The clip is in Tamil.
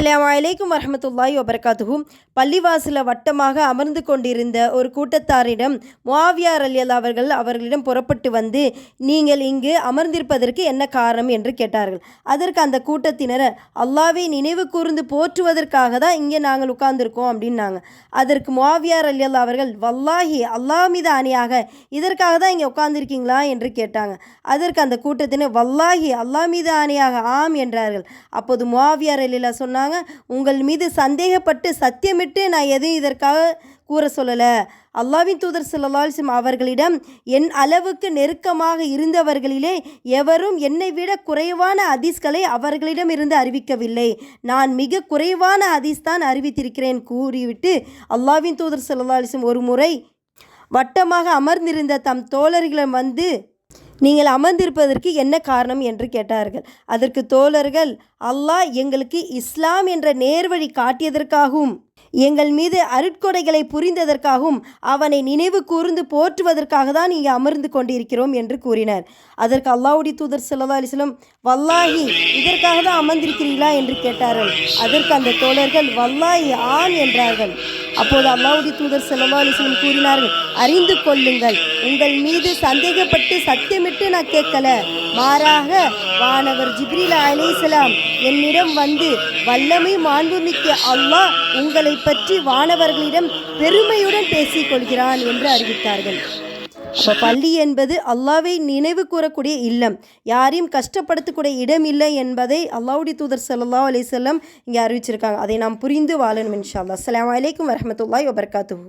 அஸ்ஸலாமு அலைக்கும் வரஹ்மத்துல்லாஹி வபரகாத்துஹு. பள்ளிவாசல வட்டமாக அமர்ந்து கொண்டிருந்த ஒரு கூட்டத்தாரிடம் முஆவியா ரலியல்லாஹு அவர்களிடம் புறப்பட்டு வந்து, நீங்கள் இங்கு அமர்ந்திருப்பதற்கு என்ன காரணம் என்று கேட்டார்கள். அதற்கு அந்த கூட்டத்தினர், அல்லாஹ்வை நினைவு கூர்ந்து போற்றுவதற்காக தான் இங்கே நாங்கள் உட்கார்ந்துருக்கோம் அப்படின்னாங்க. அதற்கு முஆவியா ரலியல்லாஹு அவர்கள், வல்லாஹி அல்லாஹ் மீது ஆணையாக இதற்காக தான் இங்கே உட்கார்ந்துருக்கீங்களா என்று கேட்டாங்க. அதற்கு அந்த கூட்டத்தினர், வல்லாஹி அல்லாஹ் மீது ஆணையாக ஆம் என்றார்கள். அப்போது முஆவியா ரலியல்லாஹு சொன்னாங்க, உங்கள் மீது சந்தேகப்பட்டு சத்தியமிட்டு நான் எதுவும் இதற்காக கூற சொல்லலை. அல்லாஹ்வின் தூதர் ஸல்லல்லாஹு அலைஹி வஸல்லம் அவர்களிடம் என் அளவுக்கு நெருக்கமாக இருந்தவர்களிலே எவரும் என்னை விட குறைவான ஹதீஸ்களை அவர்களிடம் இருந்து அறிவிக்கவில்லை. நான் மிக குறைவான ஹதீஸ் தான் அறிவித்திருக்கிறேன் கூறிவிட்டு அல்லாஹ்வின் தூதர் ஸல்லல்லாஹு அலைஹி வஸல்லம் ஒரு முறை வட்டமாக அமர்ந்திருந்த தம் தோழர்களிடம் வந்து, நீங்கள் அமர்ந்திருப்பதற்கு என்ன காரணம் என்று கேட்டார்கள். அதற்கு தோழர்கள், அல்லாஹ் எங்களுக்கு இஸ்லாம் என்ற நேர்வழி காட்டியதற்காகவும் எங்கள் மீது அருட்கொடைகளை புரிந்ததற்காகவும் அவனை நினைவு கூர்ந்து போற்றுவதற்காக தான் இங்கே அமர்ந்து கொண்டிருக்கிறோம் என்று கூறினார். அதற்கு அல்லாஹ்வுடைய தூதர் ஸல்லல்லாஹு அலைஹி வஸல்லம், வல்லாஹி இதற்காக தான் அமர்ந்திருக்கிறீர்களா என்று கேட்டார்கள். அதற்கு அந்த தோழர்கள் வல்லாஹி ஆம் என்றார்கள். அப்போது அல்லாஹ்வுடைய தூதர் ஸல்லல்லாஹு அலைஹி வஸல்லம் கூறினார்கள், அறிந்து கொள்ளுங்கள், உங்கள் மீது சந்தேகப்பட்டு சத்தியமிட்டு நான் கேட்கல, மாறாக வானவர் ஜிப்ரீல் அலைஹிஸ்ஸலாம் என்னிடம் வந்து வல்லமை மாண்புமிக்க அல்லாஹ் உங்களை பற்றி வானவர்களிடம் பெருமையுடன் பேசிக் கொள்கிறான் என்று அறிவித்தார்கள். அப்போ பள்ளி என்பது அல்லாஹ்வை நினைவு கூறக்கூடிய இல்லம், யாரையும் கஷ்டப்படுத்தக்கூடிய இடம் இல்லை என்பதை அல்லாஹ்வுடைய தூதர் ஸல்லல்லாஹு அலைஹி வஸல்லம் இங்கே அறிவிச்சிருக்காங்க. அதை நாம் புரிந்து வாழணும் இன்ஷா அல்லாஹ். அஸ்ஸலாமு அலைக்கும் வரஹ்மத்துல்லாஹி வபரகாத்துஹு.